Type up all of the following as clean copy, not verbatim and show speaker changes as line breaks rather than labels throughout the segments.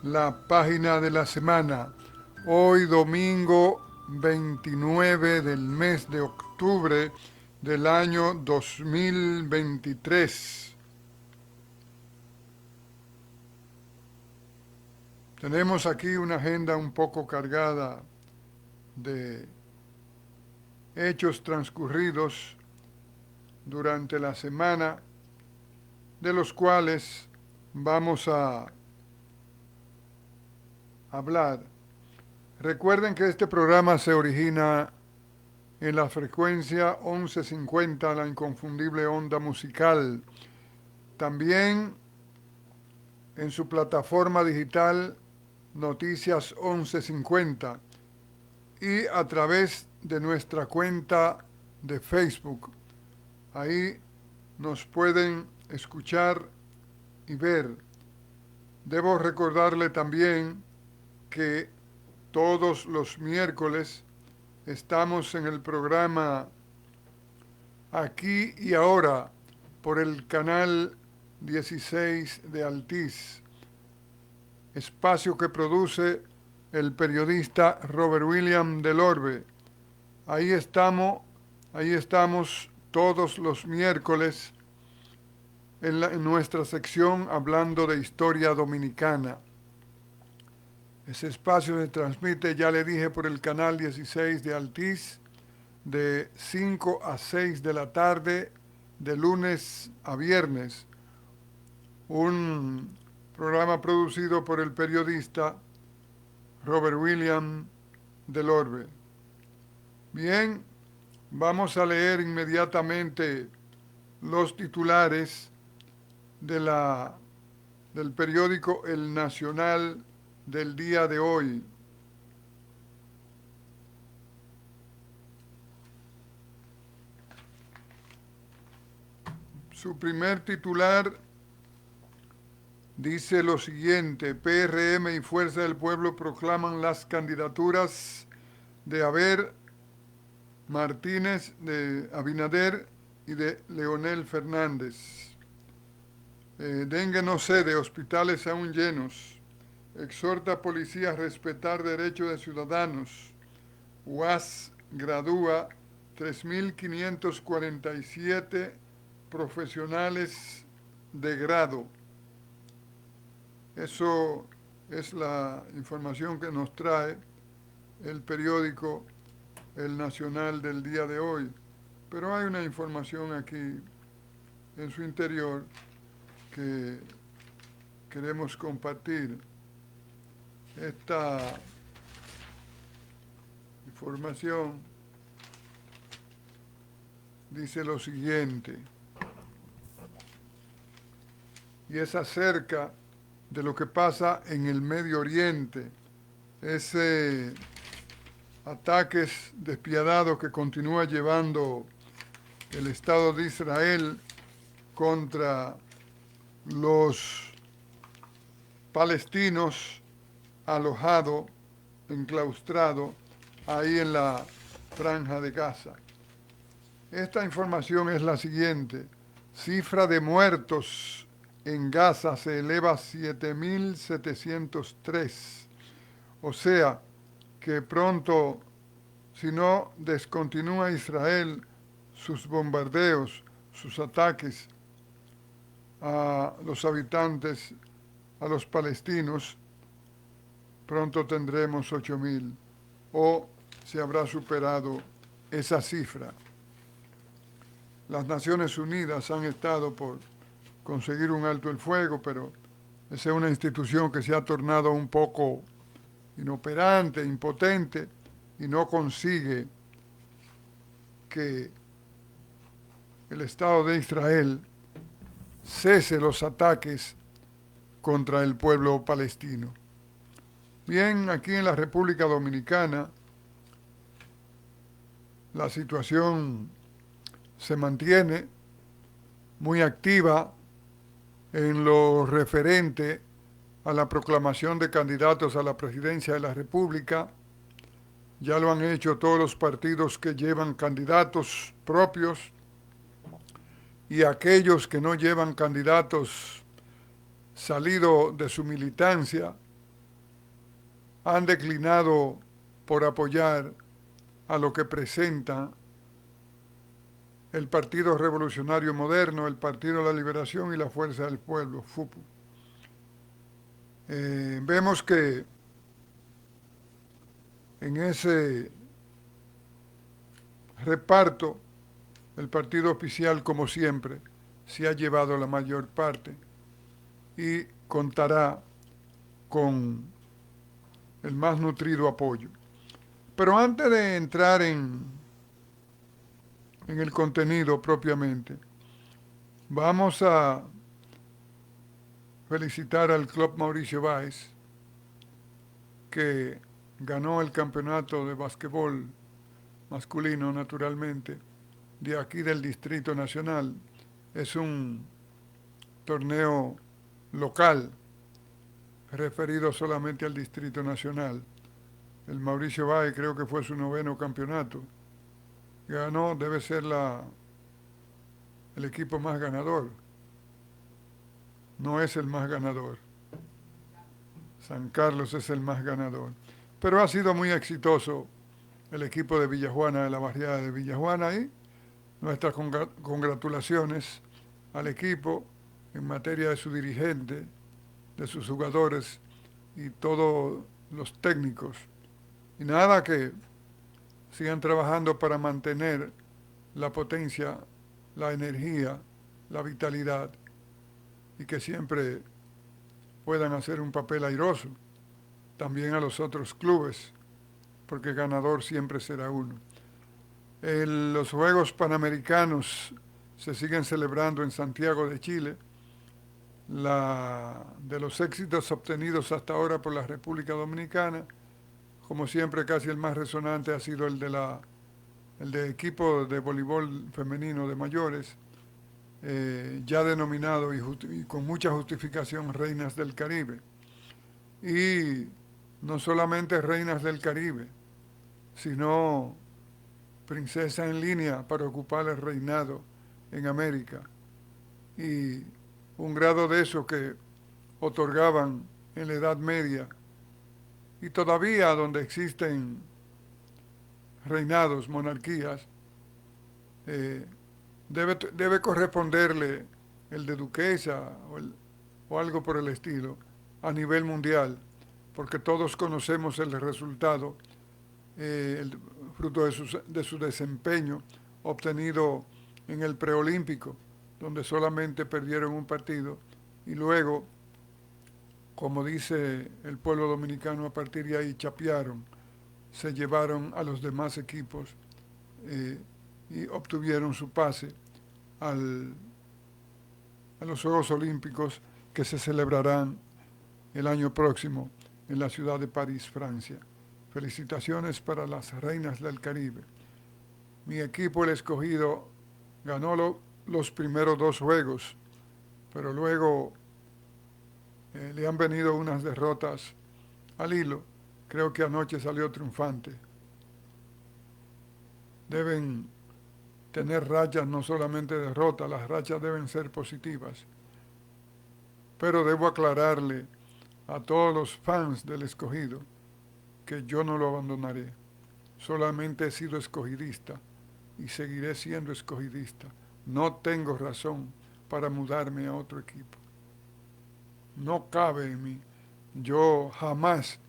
la página de la semana. Hoy domingo 29 del mes de octubre del año 2023. Tenemos aquí una agenda un poco cargada de hechos transcurridos durante la semana, de los cuales vamos a hablar. Recuerden que este programa se origina en la frecuencia 1150, la inconfundible onda musical. También en su plataforma digital Noticias 1150 y a través de nuestra cuenta de Facebook. Ahí nos pueden escuchar y ver. Debo recordarle también que todos los miércoles estamos en el programa Aquí y Ahora por el canal 16 de Altiz, espacio que produce el periodista Robert William del Orbe. Ahí estamos todos los miércoles en nuestra sección hablando de historia dominicana. Ese espacio se transmite, ya le dije, por el canal 16 de Altiz, de 5 a 6 de la tarde, de lunes a viernes. Un programa producido por el periodista Robert William del Orbe. Bien, vamos a leer inmediatamente los titulares del periódico El Nacional del día de hoy. Su primer titular dice lo siguiente: PRM y Fuerza del Pueblo proclaman las candidaturas de Martínez, de Abinader y de Leonel Fernández. Dengue no cede, hospitales aún llenos. Exhorta a policía a respetar derechos de ciudadanos. UAS gradúa 3.547 profesionales de grado. Eso es la información que nos trae el periódico El Nacional del día de hoy. Pero hay una información aquí en su interior que queremos compartir. Esta información dice lo siguiente, y es acerca de lo que pasa en el Medio Oriente, ese ataques despiadados que continúa llevando el Estado de Israel contra los palestinos alojados, enclaustrados ahí en la franja de Gaza. Esta información es la siguiente: cifra de muertos en Gaza se eleva a 7.703. O sea, que pronto, si no descontinúa Israel sus bombardeos, sus ataques a los habitantes, a los palestinos, pronto tendremos 8.000 o se habrá superado esa cifra. Las Naciones Unidas han estado por conseguir un alto el fuego, pero esa es una institución que se ha tornado un poco inoperante, impotente, y no consigue que el Estado de Israel cese los ataques contra el pueblo palestino. Bien, aquí en la República Dominicana la situación se mantiene muy activa en lo referente a la proclamación de candidatos a la presidencia de la República. Ya lo han hecho todos los partidos que llevan candidatos propios, y aquellos que no llevan candidatos salidos de su militancia han declinado por apoyar a lo que presenta el Partido Revolucionario Moderno, el Partido de la Liberación y la Fuerza del Pueblo, FUPU. Vemos que en ese reparto el partido oficial, como siempre, se ha llevado la mayor parte y contará con el más nutrido apoyo. Pero antes de entrar en el contenido propiamente, vamos a felicitar al Club Mauricio Báez, que ganó el campeonato de básquetbol masculino, naturalmente, de aquí del Distrito Nacional. Es un torneo local referido solamente al Distrito Nacional. El Mauricio Báez creo que fue su 9º campeonato. Ganó, debe ser el equipo más ganador. No es el más ganador. San Carlos es el más ganador. Pero ha sido muy exitoso el equipo de Villajuana, de la barriada de Villajuana, y nuestras congratulaciones al equipo en materia de su dirigente, de sus jugadores y todos los técnicos. Y nada, que sigan trabajando para mantener la potencia, la energía, la vitalidad, y que siempre puedan hacer un papel airoso también a los otros clubes, porque ganador siempre será uno. Los Juegos Panamericanos se siguen celebrando en Santiago de Chile. De los éxitos obtenidos hasta ahora por la República Dominicana, como siempre, casi el más resonante ha sido el de equipo de voleibol femenino de mayores, ya denominado y con mucha justificación Reinas del Caribe. Y no solamente Reinas del Caribe, sino princesa en línea para ocupar el reinado en América. Y un grado de eso que otorgaban en la Edad Media, y todavía donde existen reinados, monarquías, debe corresponderle el de duquesa o algo por el estilo a nivel mundial, porque todos conocemos el resultado, el fruto de su desempeño obtenido en el preolímpico, donde solamente perdieron un partido y luego, como dice el pueblo dominicano, a partir de ahí chapearon, se llevaron a los demás equipos y obtuvieron su pase a los Juegos Olímpicos que se celebrarán el año próximo en la ciudad de París, Francia. Felicitaciones para las Reinas del Caribe. Mi equipo, el Escogido, ganó los primeros 2 juegos, pero luego le han venido unas derrotas al hilo. Creo que anoche salió triunfante. Deben tener rachas, no solamente derrotas, las rachas deben ser positivas. Pero debo aclararle a todos los fans del Escogido que yo no lo abandonaré. Solamente he sido escogidista y seguiré siendo escogidista. No tengo razón para mudarme a otro equipo. No cabe en mí. Yo jamás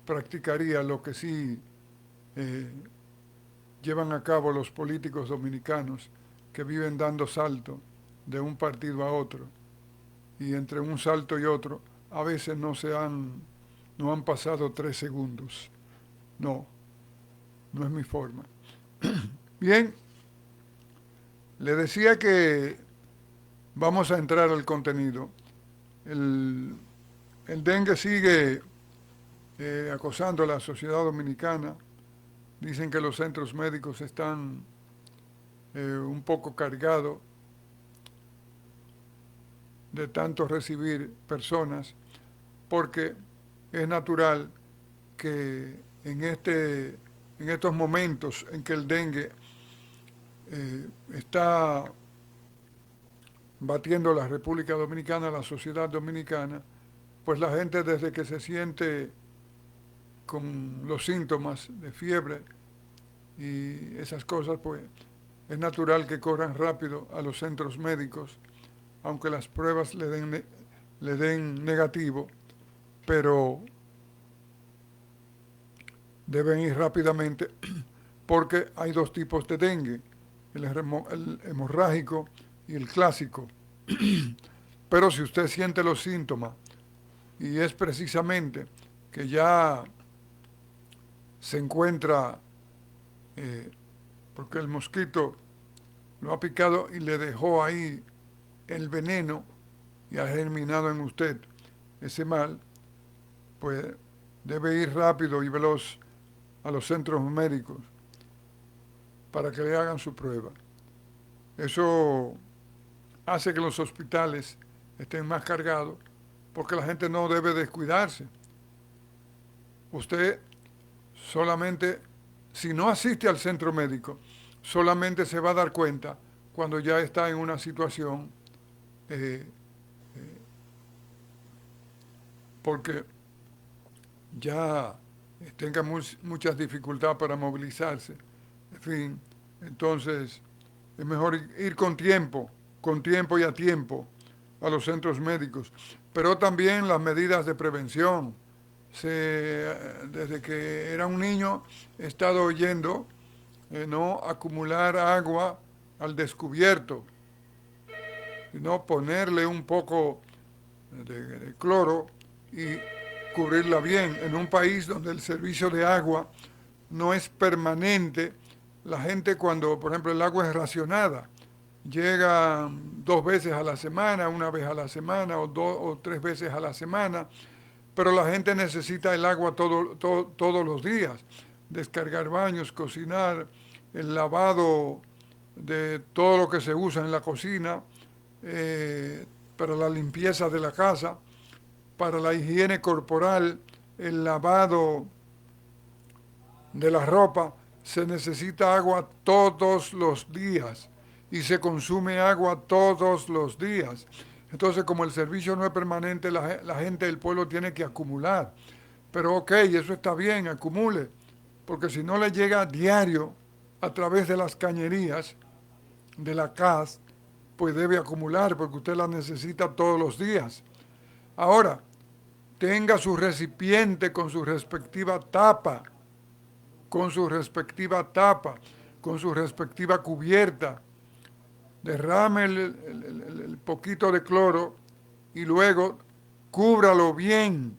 practicaría lo que sí llevan a cabo los políticos dominicanos, que viven dando salto de un partido a otro, y entre un salto y otro a veces no han pasado 3 segundos. No es mi forma. Bien, le decía que vamos a entrar al contenido. El dengue sigue acosando a la sociedad dominicana. Dicen que los centros médicos están un poco cargados de tanto recibir personas, porque es natural que en estos momentos en que el dengue está batiendo la República Dominicana, la sociedad dominicana, pues la gente, desde que se siente con los síntomas de fiebre y esas cosas, pues es natural que corran rápido a los centros médicos, aunque las pruebas le den negativo, pero deben ir rápidamente porque hay dos tipos de dengue, el hemorrágico y el clásico. Pero si usted siente los síntomas y es precisamente que ya se encuentra, porque el mosquito lo ha picado y le dejó ahí el veneno y ha germinado en usted ese mal, pues debe ir rápido y veloz a los centros médicos para que le hagan su prueba. Eso hace que los hospitales estén más cargados porque la gente no debe descuidarse. Usted solamente, si no asiste al centro médico, solamente se va a dar cuenta cuando ya está en una situación porque ya tenga muchas dificultades para movilizarse. En fin, entonces es mejor ir con tiempo y a tiempo a los centros médicos. Pero también las medidas de prevención. Desde que era un niño he estado oyendo no acumular agua al descubierto, sino ponerle un poco de cloro y cubrirla bien. En un país donde el servicio de agua no es permanente, la gente cuando, por ejemplo, el agua es racionada, llega 2 veces a la semana, una vez a la semana o 3 veces a la semana, pero la gente necesita el agua todos los días, descargar baños, cocinar, el lavado de todo lo que se usa en la cocina, para la limpieza de la casa, para la higiene corporal, el lavado de la ropa, se necesita agua todos los días y se consume agua todos los días. Entonces, como el servicio no es permanente, la gente del pueblo tiene que acumular. Pero ok, eso está bien, acumule, porque si no le llega diario a través de las cañerías de la CAS, pues debe acumular porque usted la necesita todos los días. Ahora, tenga su recipiente con su respectiva tapa, con su respectiva tapa, con su respectiva cubierta. Derrame el poquito de cloro y luego cúbralo bien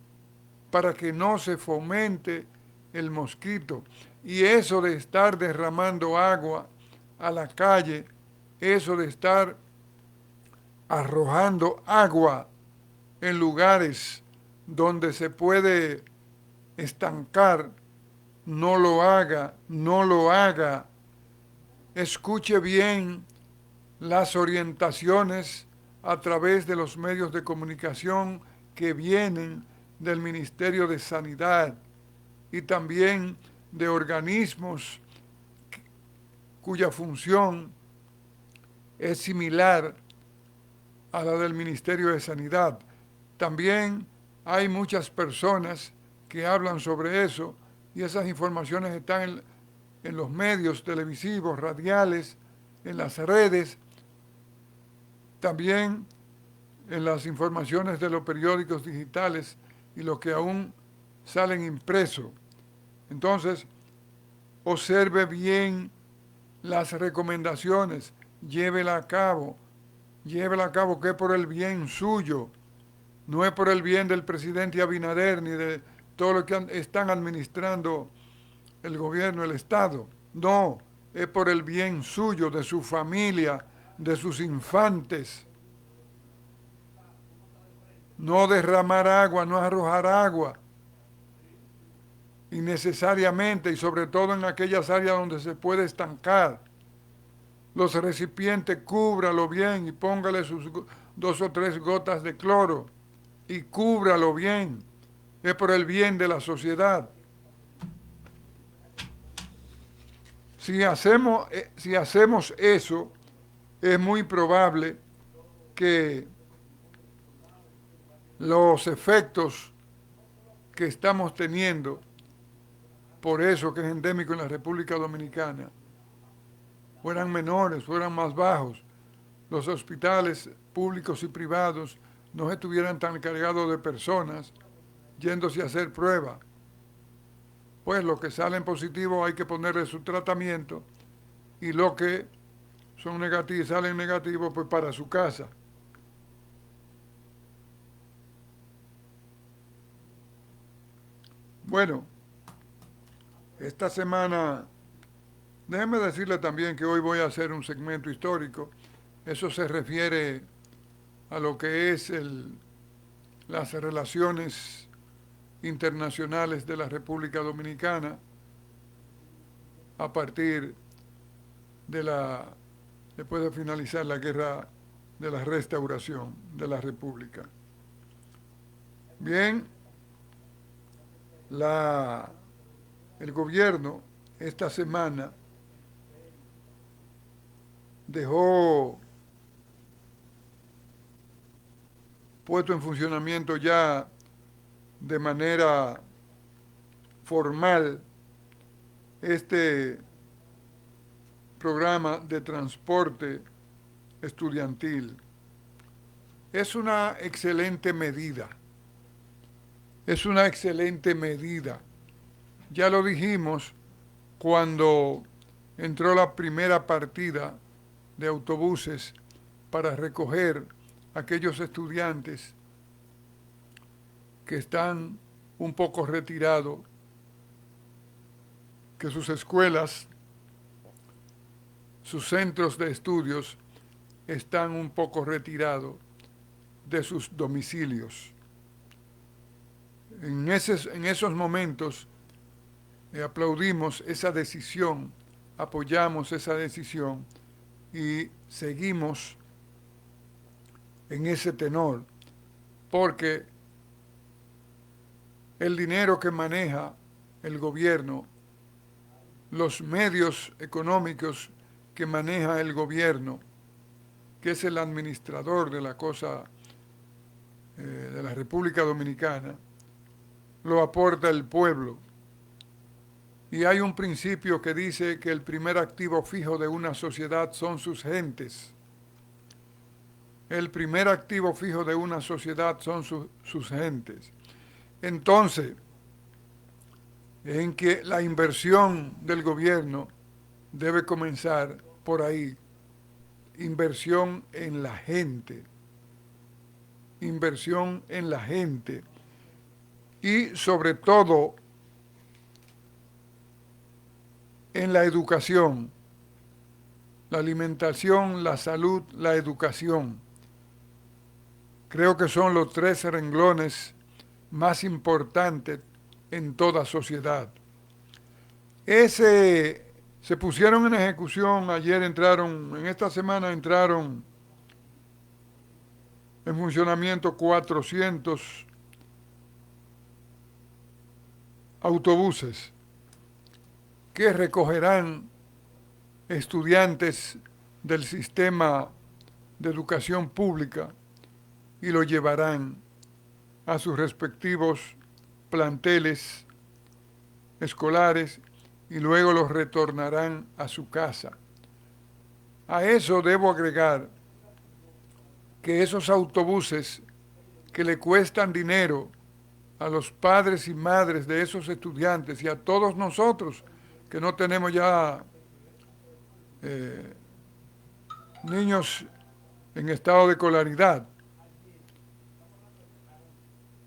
para que no se fomente el mosquito. Y eso de estar derramando agua a la calle, eso de estar arrojando agua en lugares donde se puede estancar, no lo haga, no lo haga. Escuche bien las orientaciones a través de los medios de comunicación que vienen del Ministerio de Sanidad y también de organismos cuya función es similar a la del Ministerio de Sanidad. También hay muchas personas que hablan sobre eso y esas informaciones están en los medios televisivos, radiales, en las redes, también en las informaciones de los periódicos digitales y los que aún salen impresos. Entonces, observe bien las recomendaciones, llévela a cabo que es por el bien suyo, no es por el bien del presidente Abinader ni de todo lo que están administrando el gobierno, el Estado. No, es por el bien suyo, de su familia, de sus infantes. No derramar agua, no arrojar agua innecesariamente y sobre todo en aquellas áreas donde se puede estancar. Los recipientes cúbralo bien y póngale sus 2 o 3 gotas de cloro y cúbralo bien. Es por el bien de la sociedad. Si hacemos eso, es muy probable que los efectos que estamos teniendo por eso que es endémico en la República Dominicana, fueran menores, fueran más bajos, los hospitales públicos y privados no estuvieran tan cargados de personas yéndose a hacer pruebas. Pues los que salen positivos hay que ponerle su tratamiento y los que son negativos, salen negativos, pues para su casa. Bueno, esta semana, déjeme decirle también que hoy voy a hacer un segmento histórico. Eso se refiere a lo que es las relaciones internacionales de la República Dominicana a partir después de finalizar la guerra de la restauración de la República. Bien, el gobierno esta semana dejó puesto en funcionamiento ya de manera formal este programa de transporte estudiantil. Es una excelente medida. Es una excelente medida. Ya lo dijimos cuando entró la primera partida de autobuses para recoger a aquellos estudiantes que están un poco retirados, que sus escuelas, sus centros de estudios están un poco retirados de sus domicilios. En esos momentos aplaudimos esa decisión, apoyamos esa decisión y seguimos en ese tenor, porque el dinero que maneja el gobierno, los medios económicos que maneja el gobierno, que es el administrador de la cosa de la República Dominicana, lo aporta el pueblo. Y hay un principio que dice que el primer activo fijo de una sociedad son sus gentes. El primer activo fijo de una sociedad son sus gentes. Entonces, en que la inversión del gobierno debe comenzar por ahí. Inversión en la gente. Inversión en la gente. Y sobre todo en la educación, la alimentación, la salud, la educación. Creo que son los 3 renglones más importantes en toda sociedad. Se pusieron en ejecución, en esta semana entraron en funcionamiento 400 autobuses que recogerán estudiantes del sistema de educación pública y lo llevarán a sus respectivos planteles escolares y luego los retornarán a su casa. A eso debo agregar que esos autobuses que le cuestan dinero a los padres y madres de esos estudiantes y a todos nosotros que no tenemos ya niños en estado de escolaridad,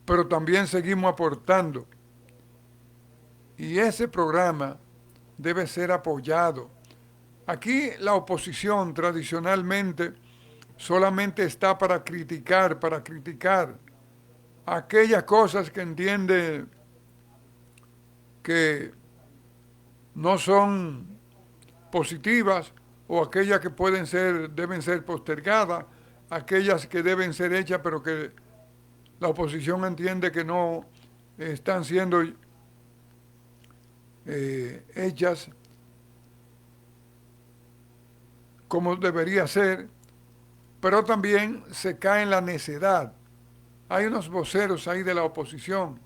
pero también seguimos aportando. Y ese programa debe ser apoyado. Aquí la oposición tradicionalmente solamente está para criticar aquellas cosas que entiende que no son positivas o aquellas que deben ser postergadas, aquellas que deben ser hechas pero que la oposición entiende que no están siendo hechas como debería ser, pero también se cae en la necedad. Hay unos voceros ahí de la oposición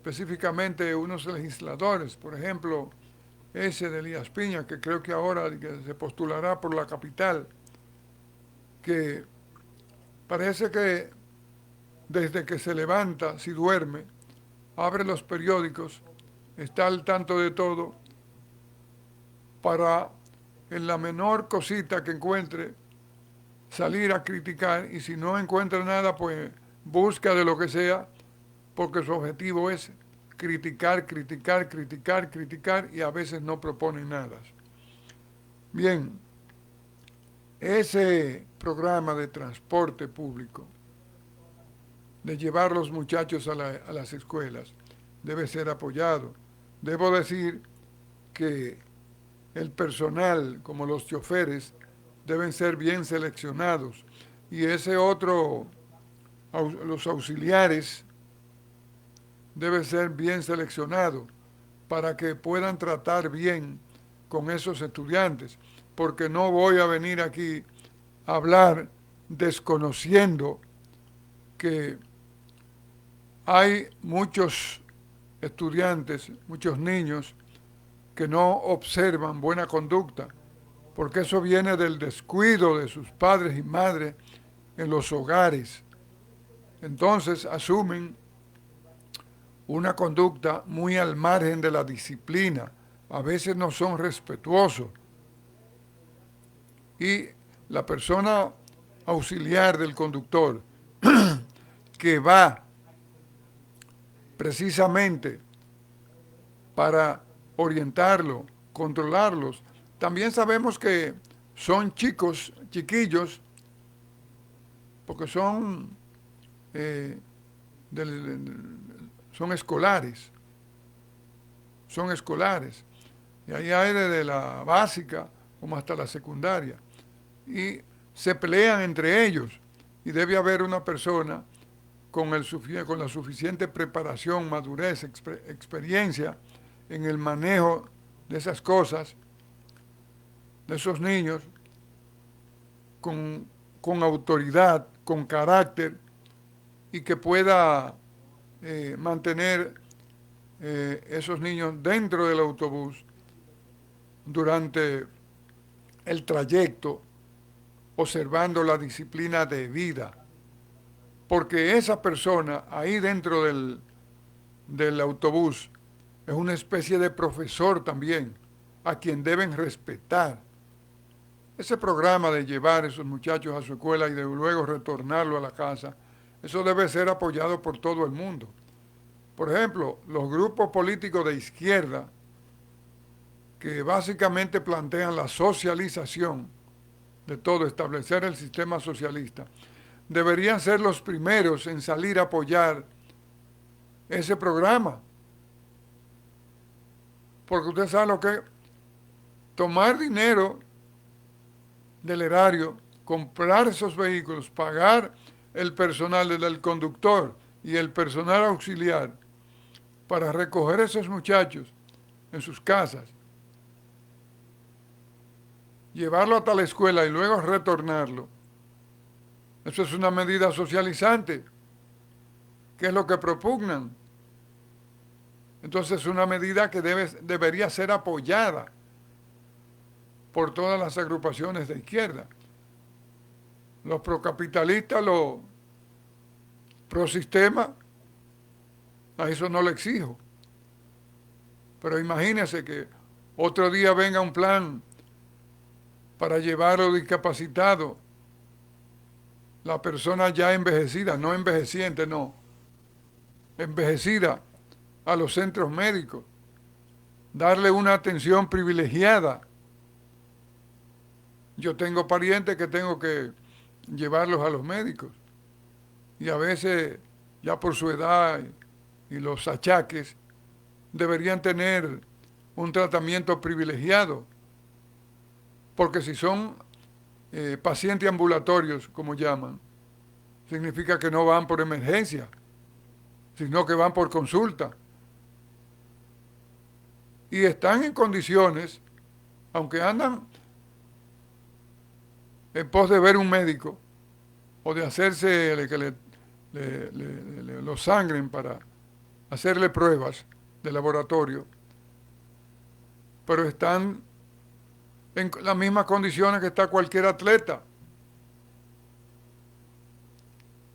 específicamente unos legisladores, por ejemplo, ese de Elías Piña, que creo que ahora que se postulará por la capital, que parece que desde que se levanta, si duerme, abre los periódicos, está al tanto de todo, para en la menor cosita que encuentre salir a criticar, y si no encuentra nada, pues busca de lo que sea, porque su objetivo es criticar, criticar, criticar, criticar, y a veces no propone nada. Bien, ese programa de transporte público, de llevar los muchachos a las escuelas, debe ser apoyado. Debo decir que el personal, como los choferes, deben ser bien seleccionados. Y ese otro, los auxiliares, debe ser bien seleccionado para que puedan tratar bien con esos estudiantes, porque no voy a venir aquí a hablar desconociendo que hay muchos estudiantes, muchos niños que no observan buena conducta, porque eso viene del descuido de sus padres y madres en los hogares. Entonces asumen una conducta muy al margen de la disciplina. A veces no son respetuosos. Y la persona auxiliar del conductor que va precisamente para orientarlo, controlarlos. También sabemos que son chicos, chiquillos, porque son, son escolares, y ahí hay desde la básica como hasta la secundaria, y se pelean entre ellos, y debe haber una persona con la suficiente preparación, madurez, experiencia en el manejo de esas cosas, de esos niños, con autoridad, con carácter, y que pueda mantener esos niños dentro del autobús durante el trayecto, observando la disciplina de vida. Porque esa persona ahí dentro del autobús es una especie de profesor también, a quien deben respetar. Ese programa de llevar a esos muchachos a su escuela y de luego retornarlo a la casa, eso debe ser apoyado por todo el mundo. Por ejemplo, los grupos políticos de izquierda, que básicamente plantean la socialización de todo, establecer el sistema socialista, deberían ser los primeros en salir a apoyar ese programa. Porque usted sabe lo que es tomar dinero del erario, comprar esos vehículos, pagar el personal del conductor y el personal auxiliar para recoger a esos muchachos en sus casas, llevarlo hasta la escuela y luego retornarlo. Eso es una medida socializante, que es lo que propugnan. Entonces es una medida que debería ser apoyada por todas las agrupaciones de izquierda. Los procapitalistas, los prosistema, a eso no le exijo. Pero imagínense que otro día venga un plan para llevar a los discapacitados, la persona ya envejecida, no envejeciente, no, envejecida, a los centros médicos, darle una atención privilegiada. Yo tengo parientes que tengo que llevarlos a los médicos y a veces ya por su edad y los achaques deberían tener un tratamiento privilegiado, porque si son pacientes ambulatorios, como llaman, significa que no van por emergencia, sino que van por consulta. Y están en condiciones, aunque andan en pos de ver un médico o de hacerse que lo sangren para hacerle pruebas de laboratorio, pero están en las mismas condiciones que está cualquier atleta.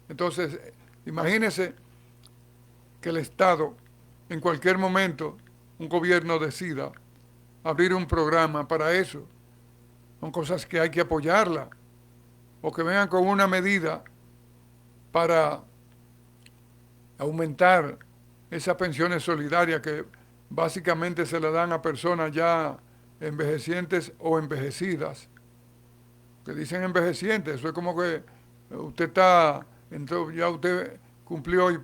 Entonces, imagínese que el Estado, en cualquier momento, un gobierno decida abrir un programa para eso. Son cosas que hay que apoyarla. O que vengan con una medida para aumentar esas pensiones solidarias que básicamente se le dan a personas ya envejecientes o envejecidas. Que dicen envejecientes, eso es como que usted está, entonces ya usted cumplió y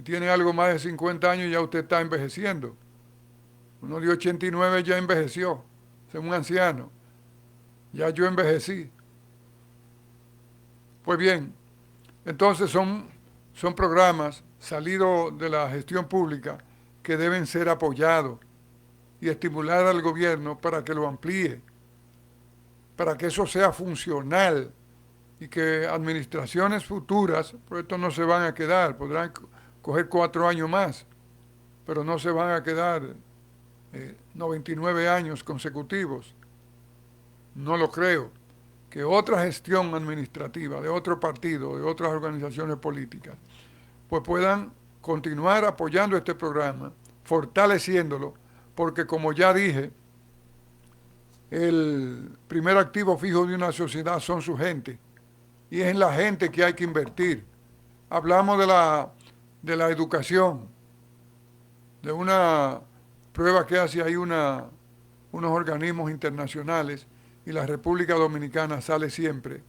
tiene algo más de 50 años y ya usted está envejeciendo. Uno de 89 ya envejeció, es un anciano. Ya yo envejecí. Pues bien, entonces son programas salidos de la gestión pública que deben ser apoyados y estimular al gobierno para que lo amplíe, para que eso sea funcional y que administraciones futuras, por esto no se van a quedar, podrán coger 4 años más, pero no se van a quedar 99 años consecutivos. No lo creo. Que otra gestión administrativa de otro partido, de otras organizaciones políticas, pues puedan continuar apoyando este programa, fortaleciéndolo, porque como ya dije, el primer activo fijo de una sociedad son su gente, y es en la gente que hay que invertir. Hablamos de la educación, de una prueba que hace ahí unos organismos internacionales, y la República Dominicana sale siempre,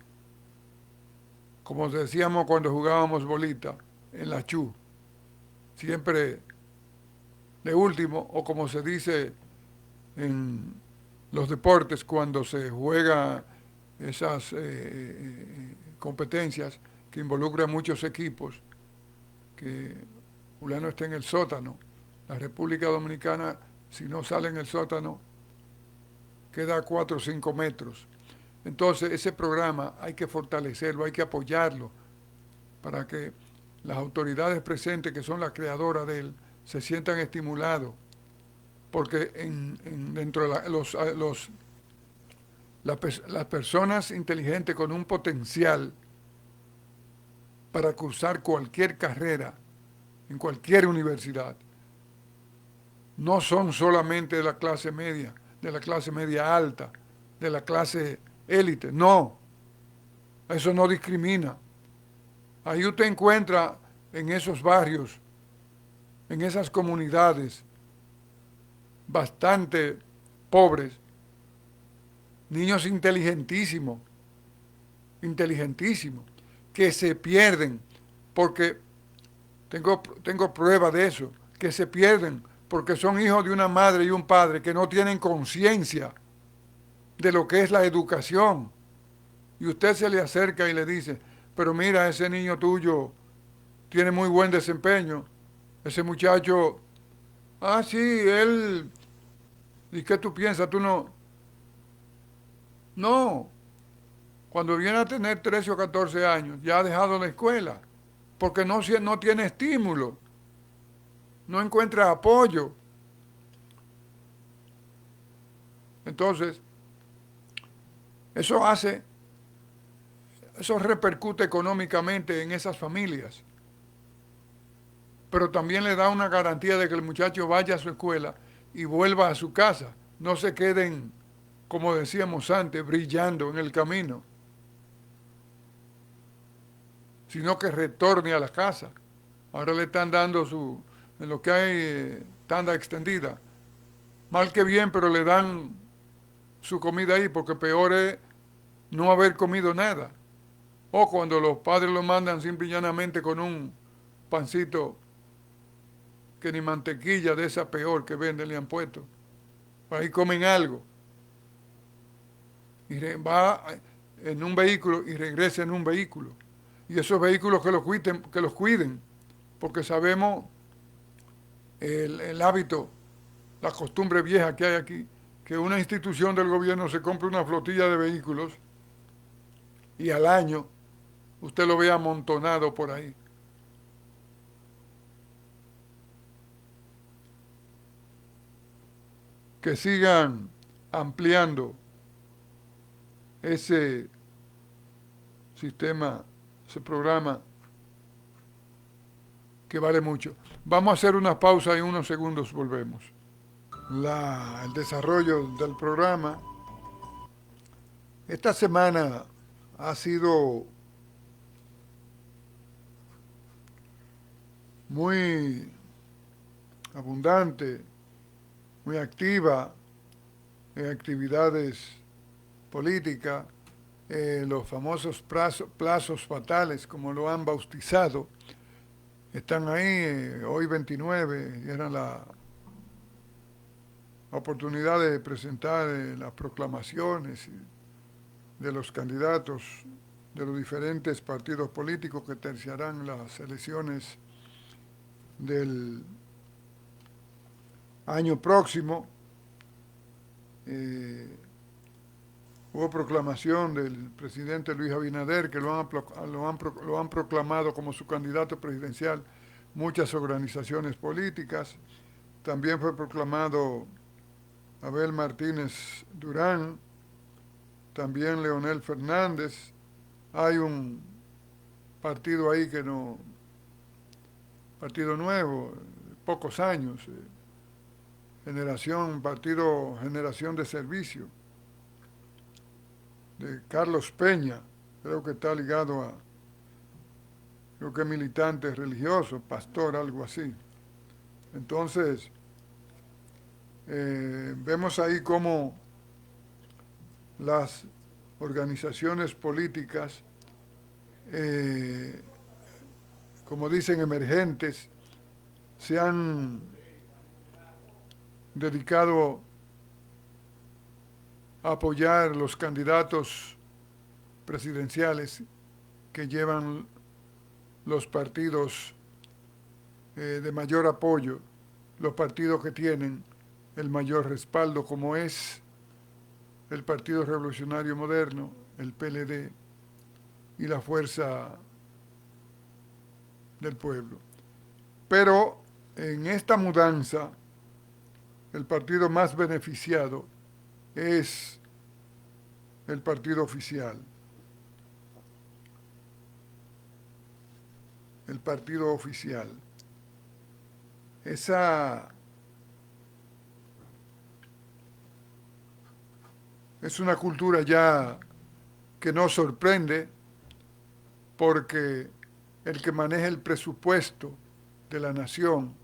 como decíamos cuando jugábamos bolita, en la chu, siempre de último, o como se dice en los deportes cuando se juega esas competencias que involucran muchos equipos, que fulano está en el sótano. La República Dominicana, si no sale en el sótano, queda a 4 o 5 metros. Entonces, ese programa hay que fortalecerlo, hay que apoyarlo para que las autoridades presentes, que son las creadoras de él, se sientan estimulados. Porque dentro de las personas inteligentes con un potencial para cursar cualquier carrera en cualquier universidad, no son solamente de la clase media alta, de la clase élite, no, eso no discrimina. Ahí usted encuentra en esos barrios, en esas comunidades bastante pobres, niños inteligentísimos, que se pierden porque tengo prueba de eso, que se pierden porque son hijos de una madre y un padre que no tienen conciencia de lo que es la educación. Y usted se le acerca y le dice, pero mira, ese niño tuyo tiene muy buen desempeño. Ese muchacho, sí, él, ¿y qué tú piensas? Tú no. No, cuando viene a tener 13 o 14 años, ya ha dejado la escuela, porque no tiene estímulo, no encuentra apoyo. Entonces, eso repercute económicamente en esas familias, pero también le da una garantía de que el muchacho vaya a su escuela y vuelva a su casa, no se queden, como decíamos antes, brillando en el camino, sino que retorne a la casa. Ahora le están dando en lo que hay tanda extendida, mal que bien, pero le dan su comida ahí, porque peor es no haber comido nada. O cuando los padres lo mandan simple y llanamente con un pancito que ni mantequilla de esa peor que venden le han puesto. Ahí comen algo. Y va en un vehículo y regresa en un vehículo. Y esos vehículos que los cuiden, porque sabemos el hábito, la costumbre vieja que hay aquí, que una institución del gobierno se compre una flotilla de vehículos y al año usted lo ve amontonado por ahí. que sigan ampliando ese sistema, ese programa que vale mucho. Vamos a hacer una pausa y en unos segundos volvemos. El desarrollo del programa. Esta semana ha sido muy abundante, muy activa en actividades políticas, los famosos plazos fatales, como lo han bautizado, están ahí, hoy 29, y era la oportunidad de presentar las proclamaciones de los candidatos de los diferentes partidos políticos que terciarán las elecciones del año próximo. Hubo proclamación del presidente Luis Abinader, que lo han proclamado como su candidato presidencial muchas organizaciones políticas. También fue proclamado Abel Martínez Durán, también Leonel Fernández. Hay un partido ahí que no, partido nuevo, pocos años, partido Generación de Servicio, de Carlos Peña, creo que está ligado creo que es militante religioso, pastor, algo así. Entonces, vemos ahí cómo las organizaciones políticas, como dicen, emergentes, se han dedicado a apoyar los candidatos presidenciales que llevan los partidos de mayor apoyo, los partidos que tienen el mayor respaldo, como es el Partido Revolucionario Moderno, el PLD, y la Fuerza del Pueblo. Pero en esta mudanza, el partido más beneficiado es el partido oficial. El partido oficial. Esa es una cultura ya que nos sorprende, porque el que maneja el presupuesto de la nación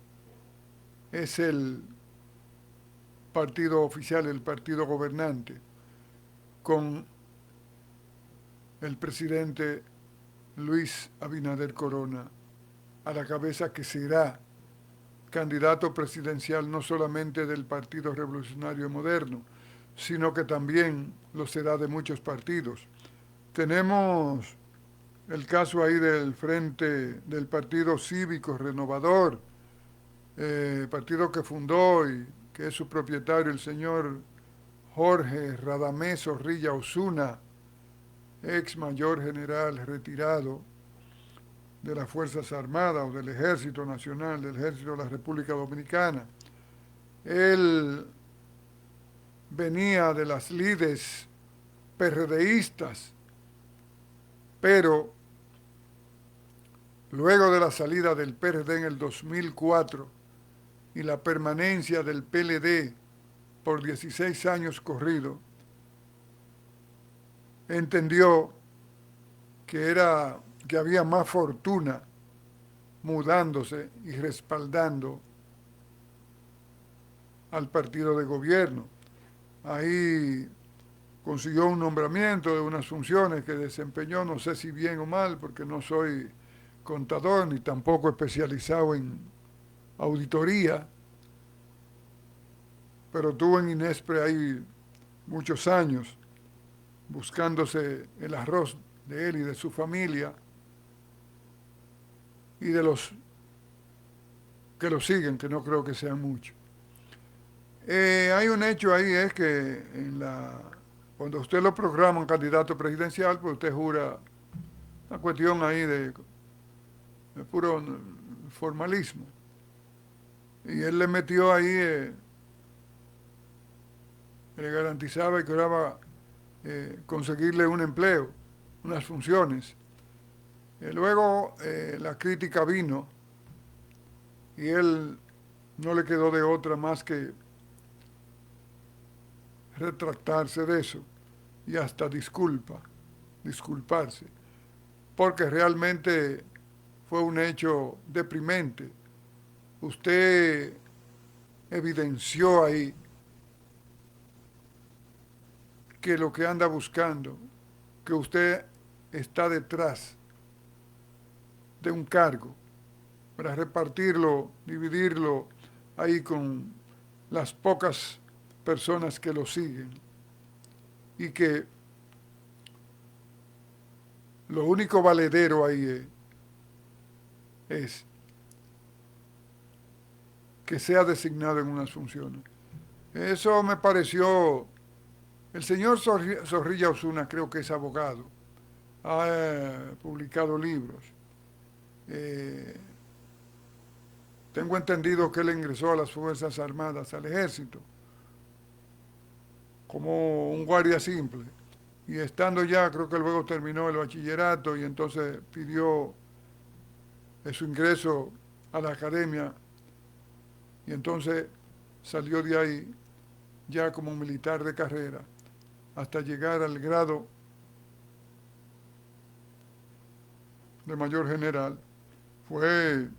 es el partido oficial, el partido gobernante, con el presidente Luis Abinader Corona a la cabeza, que será candidato presidencial no solamente del Partido Revolucionario Moderno, sino que también lo será de muchos partidos. Tenemos el caso ahí del frente del Partido Cívico Renovador, partido que fundó y que es su propietario el señor Jorge Radamés Zorrilla Osuna, ex mayor general retirado de las Fuerzas Armadas o del Ejército Nacional, del Ejército de la República Dominicana. Él venía de las lides PRDistas, pero luego de la salida del PRD en el 2004 y la permanencia del PLD por 16 años corridos, entendió que había más fortuna mudándose y respaldando al partido de gobierno. Ahí consiguió un nombramiento de unas funciones que desempeñó, no sé si bien o mal, porque no soy contador ni tampoco especializado en auditoría, pero tuvo en Inespre ahí muchos años buscándose el arroz de él y de su familia y de los que lo siguen, que no creo que sean muchos. Hay un hecho ahí, es que cuando usted lo programa un candidato presidencial, pues usted jura una cuestión ahí de puro formalismo. Y él le metió ahí le garantizaba y lograba conseguirle un empleo, unas funciones. Luego la crítica vino y él no le quedó de otra más que retractarse de eso y hasta disculparse, porque realmente fue un hecho deprimente. Usted evidenció ahí que lo que anda buscando, que usted está detrás de un cargo para repartirlo, dividirlo ahí con las pocas personas que lo siguen y que lo único valedero ahí es que sea designado en unas funciones. Eso me pareció. El señor Zorrilla Osuna creo que es abogado, ha publicado libros. Eh, Tengo entendido que él ingresó a las Fuerzas Armadas, al ejército, como un guardia simple. Y estando ya, creo que luego terminó el bachillerato y entonces pidió su ingreso a la academia y entonces salió de ahí ya como militar de carrera hasta llegar al grado de mayor general. Fue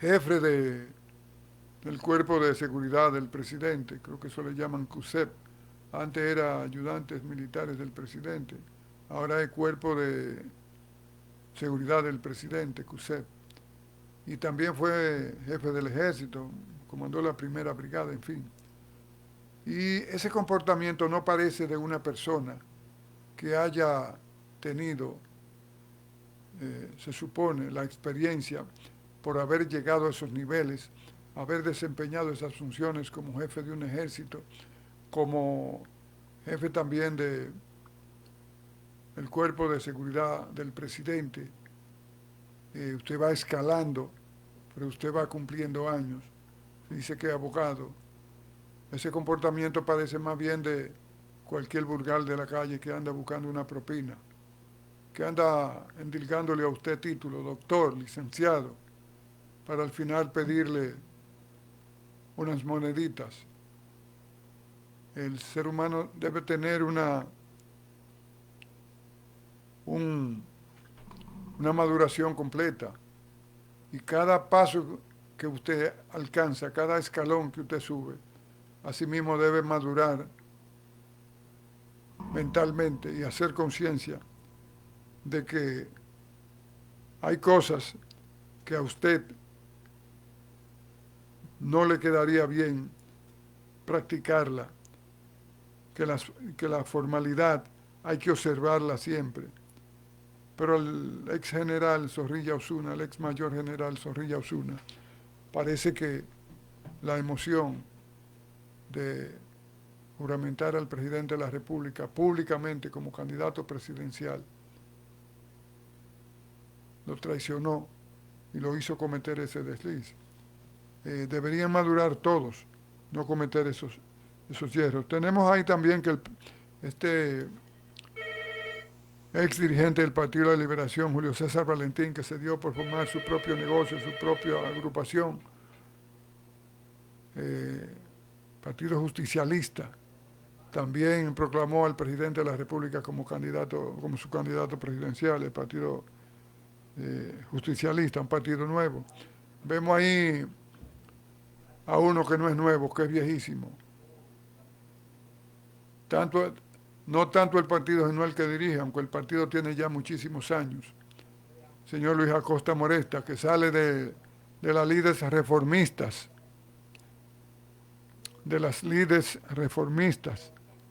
jefe del cuerpo de seguridad del presidente, creo que eso le llaman CUSEP. Antes era ayudantes militares del presidente, ahora es cuerpo de seguridad del presidente, CUSEP. Y también fue jefe del ejército, comandó la primera brigada, en fin. Y ese comportamiento no parece de una persona que haya tenido, se supone, la experiencia por haber llegado a esos niveles, haber desempeñado esas funciones como jefe de un ejército, como jefe también del cuerpo de seguridad del presidente. Usted va escalando, pero usted va cumpliendo años. Dice que es abogado. Ese comportamiento parece más bien de cualquier vulgar de la calle que anda buscando una propina, que anda endilgándole a usted título, doctor, licenciado, para al final pedirle unas moneditas. El ser humano debe tener una maduración completa y cada paso que usted alcanza, cada escalón que usted sube, asimismo debe madurar mentalmente y hacer conciencia de que hay cosas que a usted no le quedaría bien practicarla, que la formalidad hay que observarla siempre. Pero el ex general Zorrilla Osuna, el ex mayor general Zorrilla Osuna, parece que la emoción de juramentar al presidente de la República públicamente como candidato presidencial lo traicionó y lo hizo cometer ese desliz. Deberían madurar todos, no cometer esos hierros. Tenemos ahí también que este ex dirigente del Partido de la Liberación, Julio César Valentín, que se dio por formar su propio negocio, su propia agrupación, Partido Justicialista, también proclamó al presidente de la República como su candidato presidencial, el Partido Justicialista, un partido nuevo. Vemos ahí a uno que no es nuevo, que es viejísimo. No tanto el partido, sino el que dirige, aunque el partido tiene ya muchísimos años. Señor Luis Acosta Moresta, que sale de las líderes reformistas,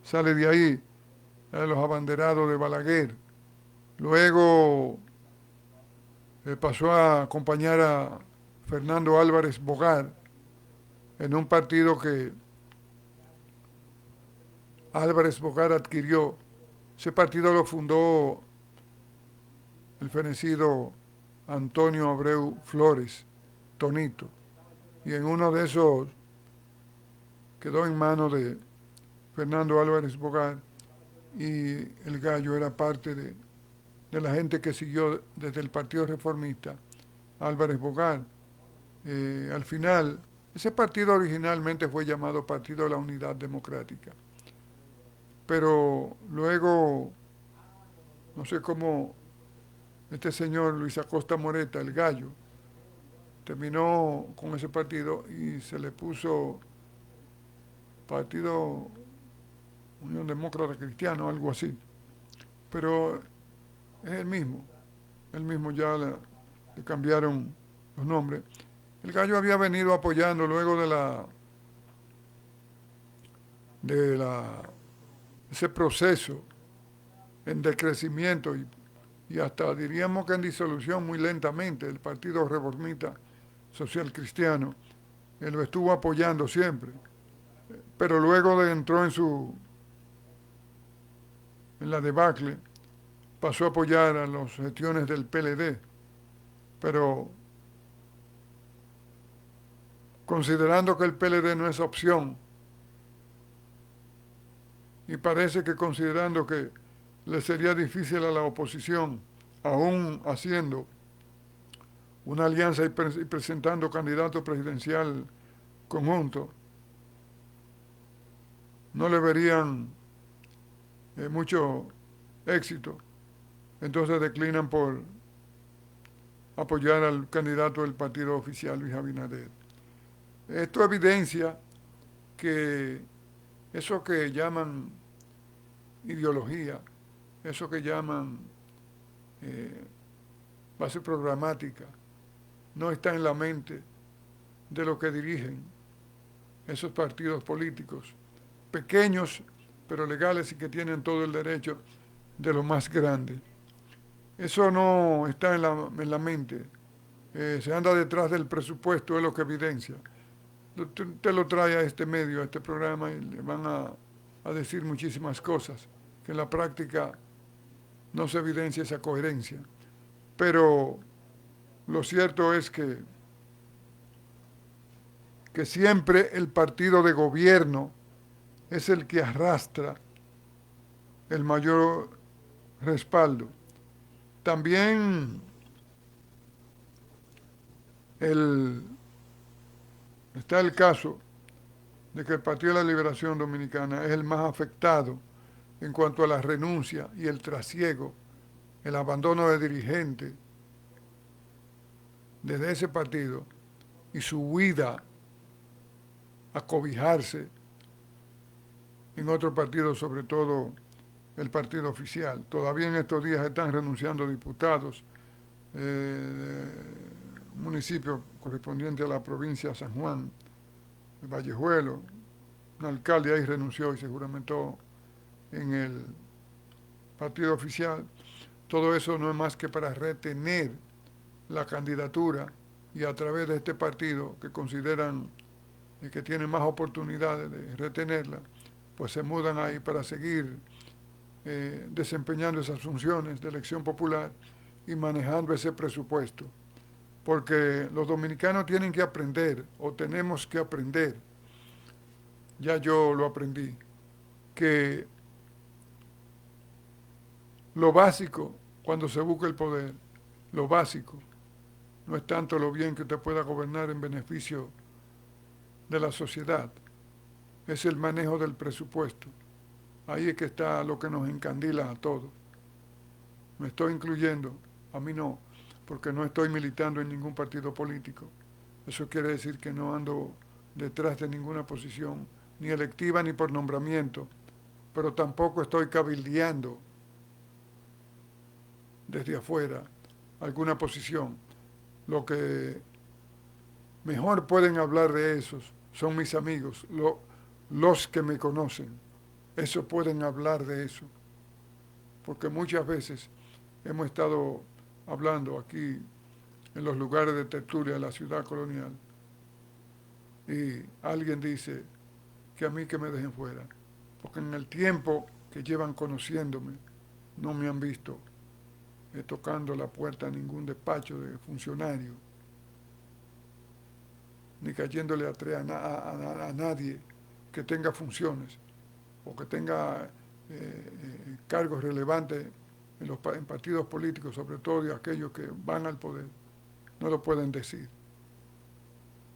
sale de ahí, de los abanderados de Balaguer. Luego pasó a acompañar a Fernando Álvarez Bogar en un partido que Álvarez Bogar adquirió. Ese partido lo fundó el fenecido Antonio Abreu Flores, Tonito, y en uno de esos quedó en manos de Fernando Álvarez Bogar, y el Gallo era parte de la gente que siguió desde el Partido Reformista, Álvarez Bogar. Al final, ese partido originalmente fue llamado Partido de la Unidad Democrática, pero luego, no sé cómo, este señor Luis Acosta Moreta, el Gallo, terminó con ese partido y se le puso Partido Unión Demócrata Cristiano, algo así. Pero es el mismo ya le cambiaron los nombres. El Gallo había venido apoyando luego de ese proceso en decrecimiento y hasta diríamos que en disolución muy lentamente el Partido Reformista Social Cristiano. Él lo estuvo apoyando siempre, pero luego entró en la debacle, pasó a apoyar a las gestiones del PLD, pero considerando que el PLD no es opción, y parece que considerando que le sería difícil a la oposición, aún haciendo una alianza y presentando candidato presidencial conjunto, no le verían mucho éxito. Entonces declinan por apoyar al candidato del partido oficial, Luis Abinader. Esto evidencia que eso que llaman ideología, eso que llaman base programática, no está en la mente de lo que dirigen esos partidos políticos, pequeños pero legales y que tienen todo el derecho de lo más grande. Eso no está en la mente. Se anda detrás del presupuesto, es lo que evidencia. Usted lo trae a este medio, a este programa, y le van a decir muchísimas cosas, que en la práctica no se evidencia esa coherencia. Pero lo cierto es que siempre el partido de gobierno es el que arrastra el mayor respaldo. También está el caso de que el Partido de la Liberación Dominicana es el más afectado en cuanto a la renuncia y el trasiego, el abandono de dirigentes desde ese partido y su huida a cobijarse en otro partido, sobre todo el partido oficial. Todavía en estos días están renunciando diputados municipio correspondiente a la provincia de San Juan, de Vallejuelo. Un alcalde ahí renunció y se juramentó en el partido oficial. Todo eso no es más que para retener la candidatura y a través de este partido que consideran que tienen más oportunidades de retenerla, pues se mudan ahí para seguir desempeñando esas funciones de elección popular y manejando ese presupuesto. Porque los dominicanos tienen que aprender, o tenemos que aprender, ya yo lo aprendí, que lo básico cuando se busca el poder, lo básico, no es tanto lo bien que usted pueda gobernar en beneficio de la sociedad, es el manejo del presupuesto. Ahí es que está lo que nos encandila a todos. Me estoy incluyendo, a mí no, porque no estoy militando en ningún partido político. Eso quiere decir que no ando detrás de ninguna posición, ni electiva ni por nombramiento, pero tampoco estoy cabildeando desde afuera alguna posición. Lo que mejor pueden hablar de esos son mis amigos, los que me conocen. Eso pueden hablar de eso, porque muchas veces hemos estado hablando aquí en los lugares de tertulia de la ciudad colonial y alguien dice que a mí que me dejen fuera, porque en el tiempo que llevan conociéndome no me han visto tocando la puerta a ningún despacho de funcionario, ni cayéndole a nadie que tenga funciones. o que tenga cargos relevantes en partidos políticos, sobre todo de aquellos que van al poder, no lo pueden decir.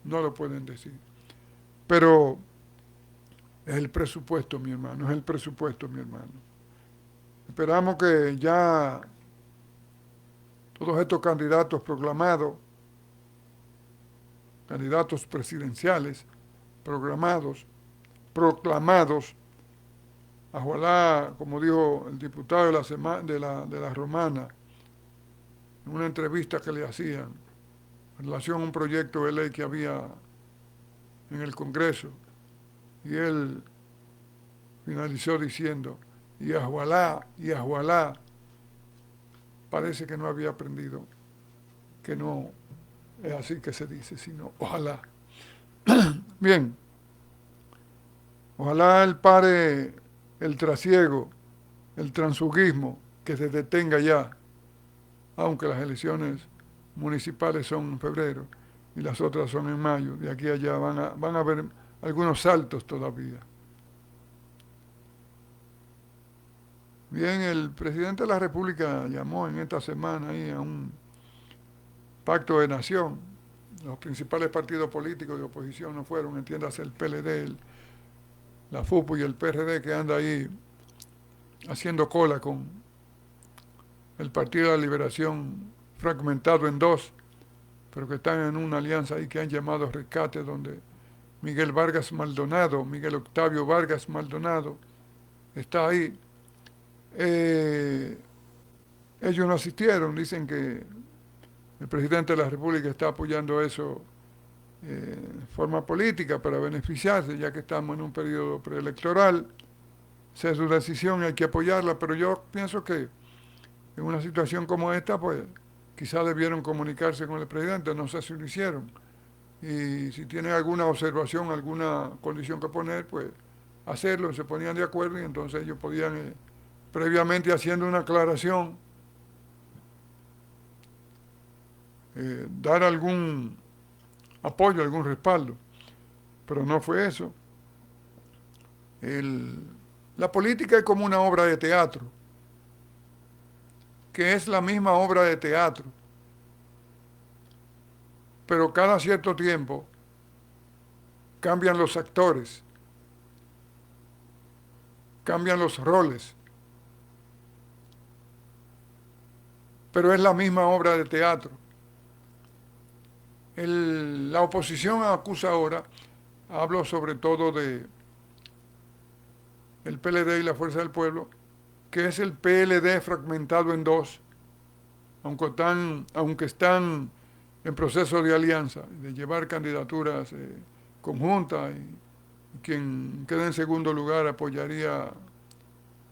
No lo pueden decir. Pero es el presupuesto, mi hermano, es el presupuesto, mi hermano. Esperamos que ya todos estos candidatos proclamados, candidatos presidenciales proclamados, ojalá, como dijo el diputado de la Romana, en una entrevista que le hacían en relación a un proyecto de ley que había en el Congreso, y él finalizó diciendo, y ojalá, parece que no había aprendido, que no es así que se dice, sino ojalá. Bien, ojalá él pare el trasiego, el transfugismo, que se detenga ya, aunque las elecciones municipales son en febrero y las otras son en mayo, de aquí a allá van a haber algunos saltos todavía. Bien, el presidente de la República llamó en esta semana ahí a un pacto de nación. Los principales partidos políticos de oposición no fueron, entiéndase el PLD, la FUPU y el PRD, que anda ahí haciendo cola con el Partido de la Liberación fragmentado en dos, pero que están en una alianza ahí que han llamado Rescate, donde Miguel Octavio Vargas Maldonado, está ahí. Ellos no asistieron, dicen que el presidente de la República está apoyando eso de forma política para beneficiarse, ya que estamos en un periodo preelectoral. Esa es su decisión, hay que apoyarla, pero yo pienso que en una situación como esta, pues quizás debieron comunicarse con el presidente, no sé si lo hicieron. Y si tienen alguna observación, alguna condición que poner, pues hacerlo, se ponían de acuerdo y entonces ellos podían, previamente haciendo una aclaración, dar algún apoyo, algún respaldo. Pero no fue eso. La política es como una obra de teatro, que es la misma obra de teatro, pero cada cierto tiempo cambian los actores, cambian los roles, pero es la misma obra de teatro. La oposición acusa ahora, hablo sobre todo de el PLD y la Fuerza del Pueblo, que es el PLD fragmentado en dos, aunque están en proceso de alianza, de llevar candidaturas conjuntas, y quien quede en segundo lugar apoyaría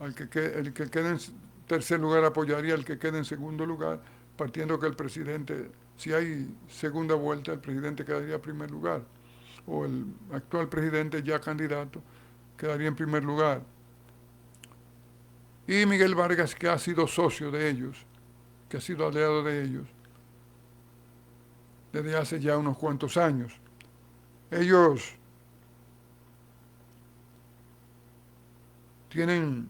el que quede en tercer lugar apoyaría al que quede en segundo lugar, partiendo que el presidente, si hay segunda vuelta, el presidente quedaría en primer lugar, o el actual presidente ya candidato quedaría en primer lugar. Y Miguel Vargas, que ha sido socio de ellos, que ha sido aliado de ellos desde hace ya unos cuantos años. Ellos tienen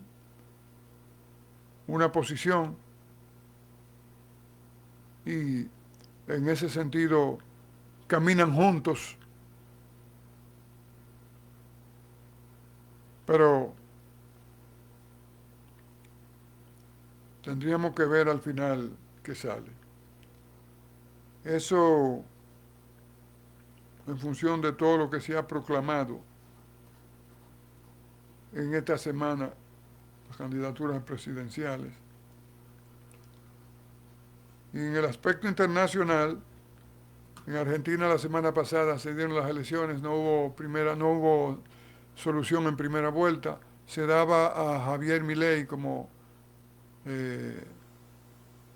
una posición y en ese sentido caminan juntos, pero tendríamos que ver al final qué sale. Eso en función de todo lo que se ha proclamado en esta semana, las candidaturas presidenciales. Y en el aspecto internacional, en Argentina la semana pasada se dieron las elecciones, no hubo solución en primera vuelta, se daba a Javier Milei como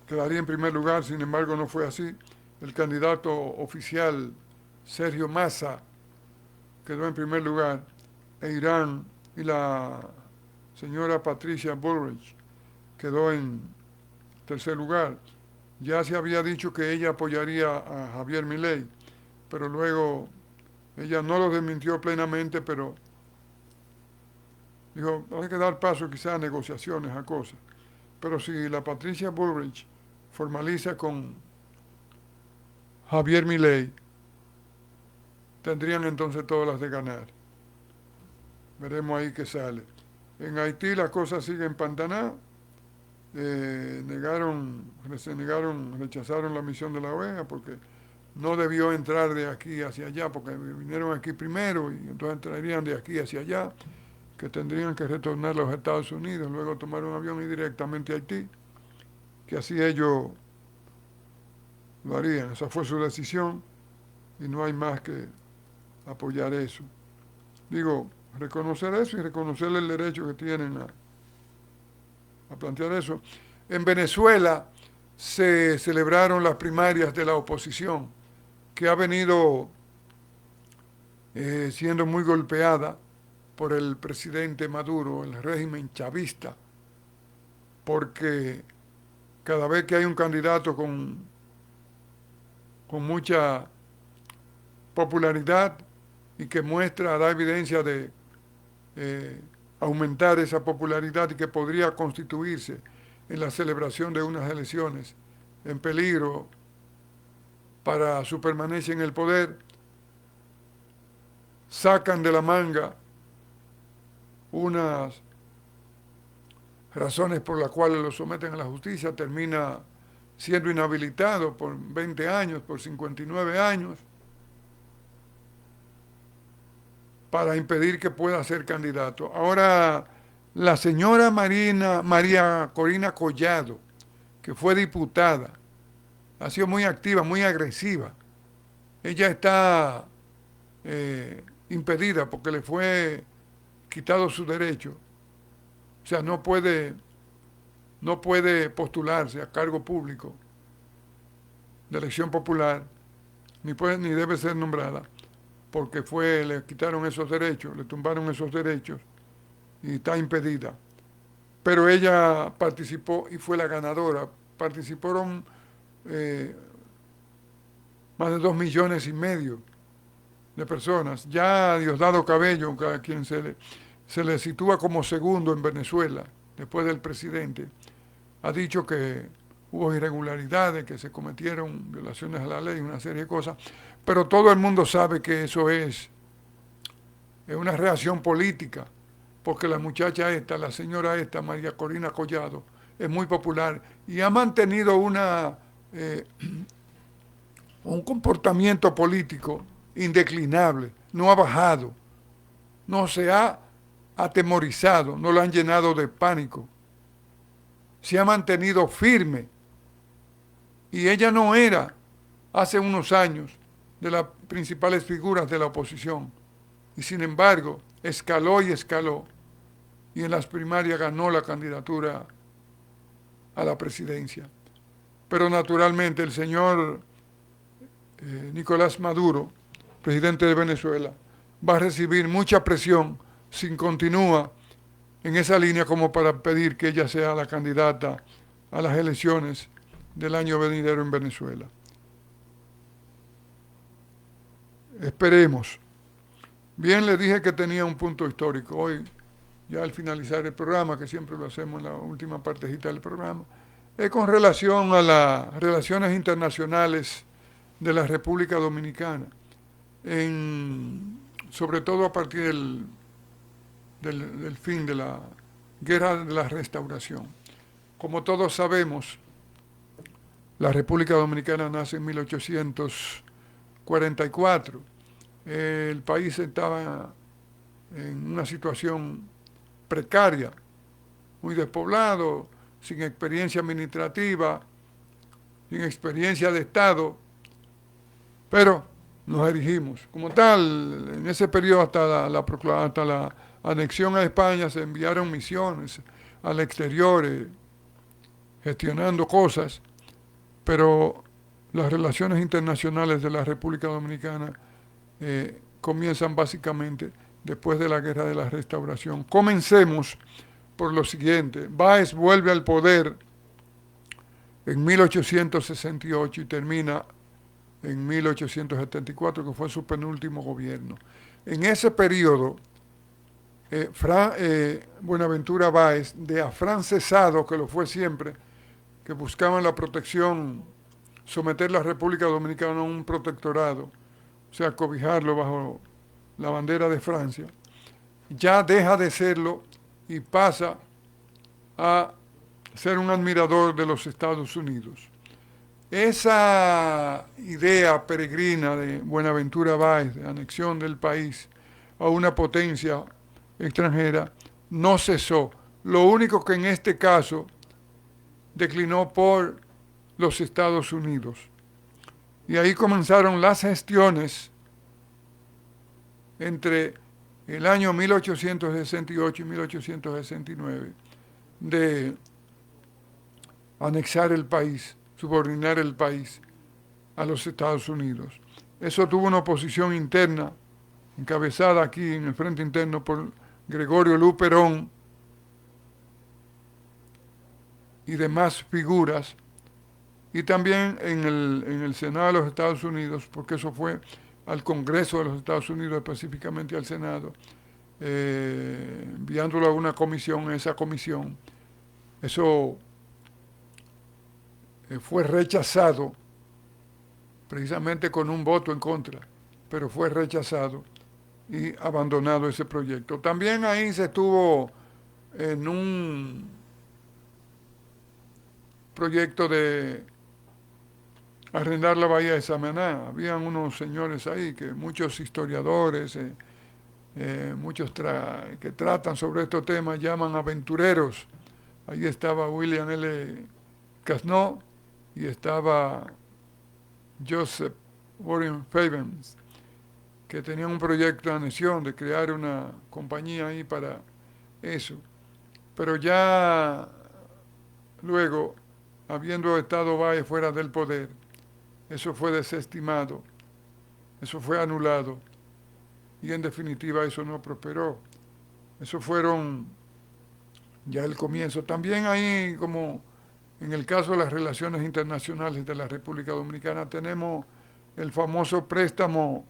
quedaría en primer lugar, sin embargo no fue así. El candidato oficial Sergio Massa quedó en primer lugar, e Irán y la señora Patricia Bullrich quedó en tercer lugar. Ya se había dicho que ella apoyaría a Javier Milei, pero luego ella no lo desmintió plenamente, pero Dijo, hay que dar paso quizás a negociaciones, a cosas. Pero si la Patricia Bullrich formaliza con Javier Milei, tendrían entonces todas las de ganar. Veremos ahí qué sale. En Haití la cosa sigue empantanadas. Rechazaron la misión de la OEA porque no debió entrar de aquí hacia allá, porque vinieron aquí primero y entonces entrarían de aquí hacia allá, que tendrían que retornar a los Estados Unidos, luego tomar un avión y directamente a Haití, que así ellos lo harían. Esa fue su decisión y no hay más que apoyar eso. Digo, reconocer eso y reconocer el derecho que tienen a plantear eso. En Venezuela se celebraron las primarias de la oposición, que ha venido siendo muy golpeada por el presidente Maduro, el régimen chavista, porque cada vez que hay un candidato con mucha popularidad y que da evidencia de aumentar esa popularidad y que podría constituirse en la celebración de unas elecciones en peligro para su permanencia en el poder, sacan de la manga unas razones por las cuales lo someten a la justicia, termina siendo inhabilitado por 20 años, por 59 años, para impedir que pueda ser candidato. Ahora, la señora María Corina Collado, que fue diputada, ha sido muy activa, muy agresiva. Ella está impedida porque le fue quitado su derecho. O sea, no puede postularse a cargo público de elección popular, ni debe ser nombrada, porque le quitaron esos derechos, le tumbaron esos derechos y está impedida. Pero ella participó y fue la ganadora. Participaron más de 2,5 millones de personas. Ya Diosdado Cabello, a quien se le sitúa como segundo en Venezuela, después del presidente, ha dicho que hubo irregularidades, que se cometieron violaciones a la ley, una serie de cosas, pero todo el mundo sabe que eso es una reacción política, porque la muchacha esta, la señora esta, María Corina Collado, es muy popular y ha mantenido un comportamiento político indeclinable, no ha bajado, no se ha atemorizado, no lo han llenado de pánico, se ha mantenido firme. Y ella no era, hace unos años, de las principales figuras de la oposición. Y sin embargo, escaló y escaló. Y en las primarias ganó la candidatura a la presidencia. Pero naturalmente el señor Nicolás Maduro, presidente de Venezuela, va a recibir mucha presión si continúa en esa línea como para pedir que ella sea la candidata a las elecciones del año venidero en Venezuela. Esperemos. Bien, le dije que tenía un punto histórico. Hoy, ya al finalizar el programa, que siempre lo hacemos en la última partecita del programa, es con relación a las relaciones internacionales de la República Dominicana, sobre todo a partir del fin de la Guerra de la Restauración. Como todos sabemos, la República Dominicana nace en 1844. El país estaba en una situación precaria, muy despoblado, sin experiencia administrativa, sin experiencia de Estado, pero nos erigimos. Como tal, en ese periodo hasta la anexión a España se enviaron misiones al exterior gestionando cosas, pero las relaciones internacionales de la República Dominicana comienzan básicamente después de la Guerra de la Restauración. Comencemos por lo siguiente. Báez vuelve al poder en 1868 y termina en 1874, que fue su penúltimo gobierno. En ese periodo, Buenaventura Báez, de afrancesado, que lo fue siempre, que buscaban la protección, someter la República Dominicana a un protectorado, o sea, cobijarlo bajo la bandera de Francia, ya deja de serlo y pasa a ser un admirador de los Estados Unidos. Esa idea peregrina de Buenaventura Báez, de anexión del país a una potencia extranjera, no cesó. Lo único que en este caso declinó por los Estados Unidos. Y ahí comenzaron las gestiones entre el año 1868 y 1869 de anexar el país, subordinar el país a los Estados Unidos. Eso tuvo una oposición interna, encabezada aquí en el frente interno por Gregorio Luperón y demás figuras, y también en el Senado de los Estados Unidos, porque eso fue al Congreso de los Estados Unidos, específicamente al Senado, enviándolo a una comisión. Esa comisión, eso fue rechazado, precisamente con un voto en contra, pero fue rechazado y abandonado ese proyecto. También ahí se estuvo en un proyecto de arrendar la bahía de Samaná. Habían unos señores ahí, que muchos historiadores, muchos que tratan sobre estos temas, llaman aventureros. Ahí estaba William L. Casno y estaba Joseph Warren Fabens, que tenían un proyecto de anexión, de crear una compañía ahí para eso. Pero ya luego, habiendo estado Báez fuera del poder, eso fue desestimado, eso fue anulado, y en definitiva eso no prosperó. Eso fueron ya el comienzo. También ahí, como en el caso de las relaciones internacionales de la República Dominicana, tenemos el famoso préstamo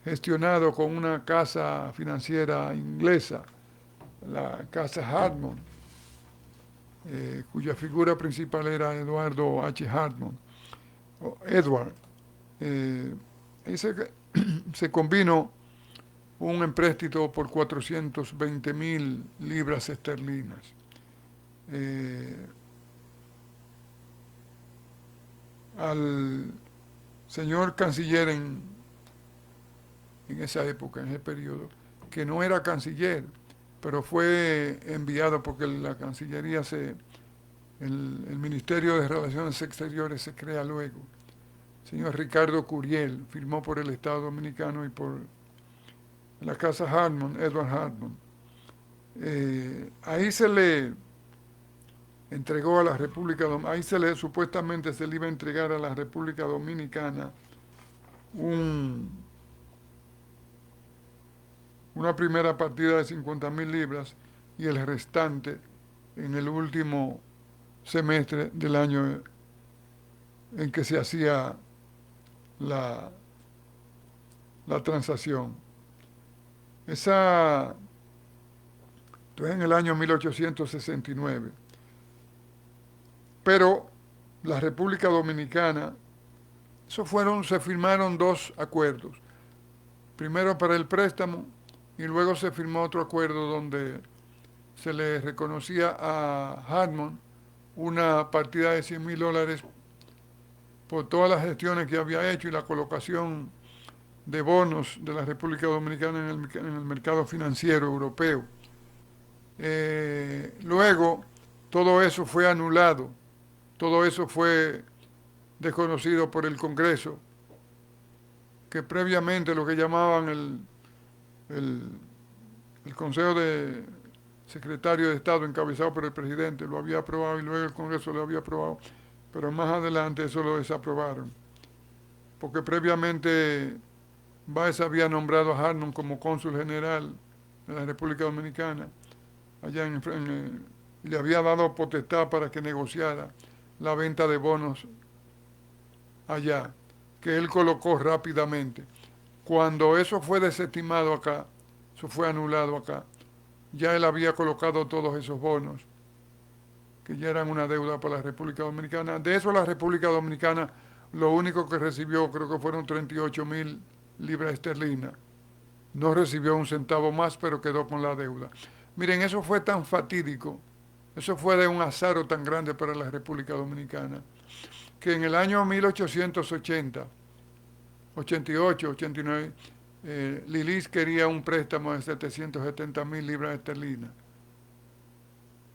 gestionado con una casa financiera inglesa, la Casa Hartman, cuya figura principal era Eduardo H. Hartman, o Edward. Ahí se convino un empréstito por 420,000 libras esterlinas. Al señor canciller en esa época, en ese periodo, que no era canciller, pero fue enviado porque la Cancillería el Ministerio de Relaciones Exteriores se crea luego. El señor Ricardo Curiel firmó por el Estado Dominicano y por la Casa Hartman, Edward Hartman. Ahí se le entregó a la República Dominicana, ahí supuestamente se le iba a entregar a la República Dominicana una primera partida de 50,000 libras y el restante en el último semestre del año en que se hacía la transacción. Entonces, en el año 1869. Pero la República Dominicana, se firmaron 2 acuerdos. Primero para el préstamo y luego se firmó otro acuerdo donde se le reconocía a Hartman una partida de $100,000 por todas las gestiones que había hecho y la colocación de bonos de la República Dominicana en el mercado financiero europeo. Luego, todo eso fue anulado, todo eso fue desconocido por el Congreso, que previamente lo que llamaban el Consejo de Secretario de Estado, encabezado por el presidente, lo había aprobado y luego el Congreso lo había aprobado, pero más adelante eso lo desaprobaron, porque previamente Báez había nombrado a Hartman como cónsul general de la República Dominicana, allá le había dado potestad para que negociara la venta de bonos allá, que él colocó rápidamente. Cuando eso fue desestimado acá, Eso fue anulado acá. Ya él había colocado todos esos bonos, que ya eran una deuda para la República Dominicana. De eso la República Dominicana lo único que recibió creo que fueron 38.000 libras esterlinas. No recibió un centavo más, pero quedó con la deuda. Miren, eso fue tan fatídico, eso fue de un azar tan grande para la República Dominicana, que en el año 1880, 88, 89, Lilis quería un préstamo de 770.000 libras esterlinas.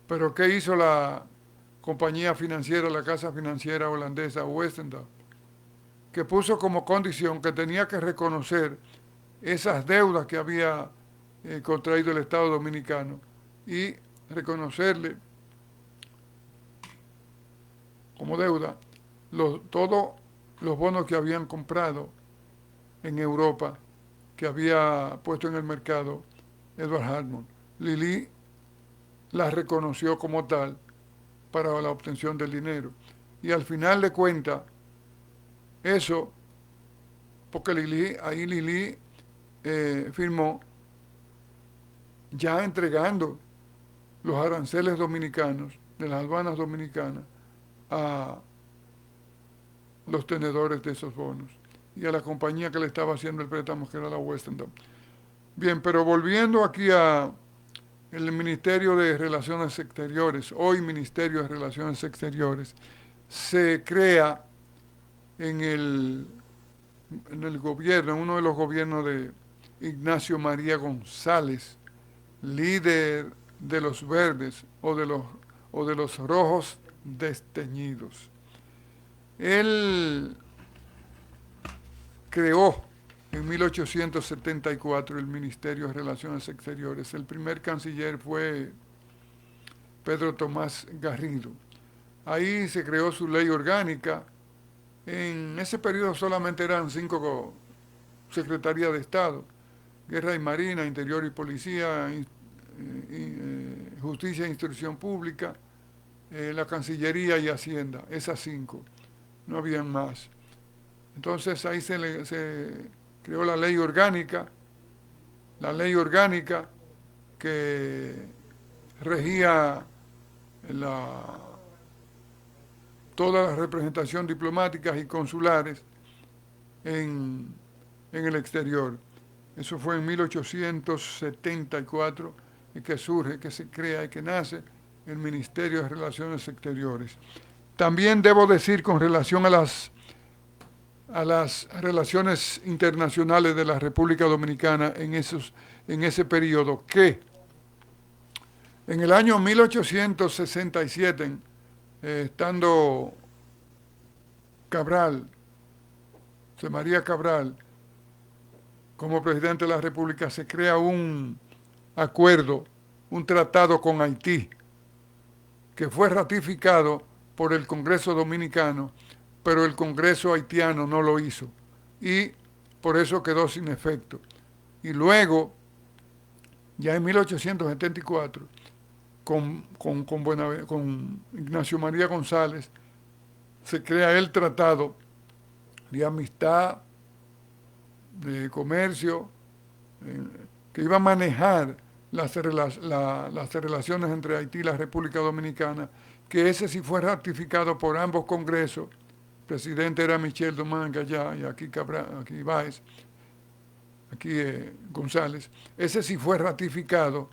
Pero ¿qué hizo la compañía financiera, la casa financiera holandesa Westendal? Que puso como condición que tenía que reconocer esas deudas que había contraído el Estado Dominicano y reconocerle como deuda todos los bonos que habían comprado en Europa, que había puesto en el mercado Edward Hartman. Lili la reconoció como tal para la obtención del dinero. Y al final de cuentas, eso, porque Lili firmó ya entregando los aranceles dominicanos, de las aduanas dominicanas, a los tenedores de esos bonos y a la compañía que le estaba haciendo el préstamo, que era la Westendal. Bien, pero volviendo aquí a el Ministerio de Relaciones Exteriores, hoy Ministerio de Relaciones Exteriores, se crea en el gobierno, en uno de los gobiernos de Ignacio María González, líder de los verdes o de los rojos desteñidos. Él creó en 1874 el Ministerio de Relaciones Exteriores. El primer canciller fue Pedro Tomás Garrido. Ahí se creó su ley orgánica. En ese periodo solamente eran 5 secretarías de Estado: Guerra y Marina, Interior y Policía, Justicia e Instrucción Pública, la Cancillería y Hacienda. Esas 5. No habían más. Entonces ahí se creó la ley orgánica que regía toda la representación diplomáticas y consulares en el exterior. Eso fue en 1874 y que surge, que se crea y que nace el Ministerio de Relaciones Exteriores. También debo decir con relación a las relaciones internacionales de la República Dominicana en ese periodo, que en el año 1867, estando Cabral, José María Cabral, como presidente de la República, se crea un acuerdo, un tratado con Haití, que fue ratificado por el Congreso Dominicano, pero el Congreso haitiano no lo hizo y por eso quedó sin efecto. Y luego, ya en 1874, con Ignacio María González, se crea el tratado de amistad, de comercio, que iba a manejar las relaciones entre Haití y la República Dominicana, que ese sí fue ratificado por ambos congresos. El presidente era Michel Domingue allá, y aquí Báez, aquí González. Ese sí fue ratificado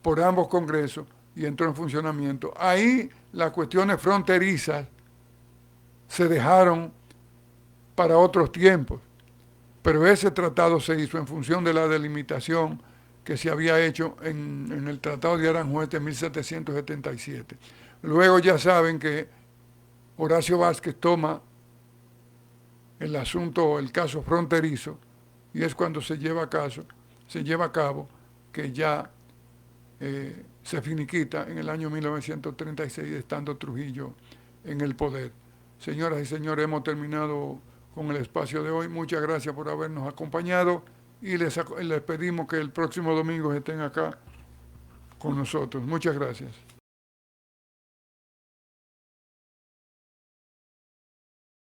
por ambos congresos y entró en funcionamiento. Ahí las cuestiones fronterizas se dejaron para otros tiempos, pero ese tratado se hizo en función de la delimitación que se había hecho en el Tratado de Aranjuez de 1777. Luego ya saben que Horacio Vázquez toma el asunto, el caso fronterizo, y es cuando se lleva a cabo que ya se finiquita en el año 1936, estando Trujillo en el poder. Señoras y señores, hemos terminado con el espacio de hoy. Muchas gracias por habernos acompañado y les pedimos que el próximo domingo estén acá con nosotros. Muchas gracias.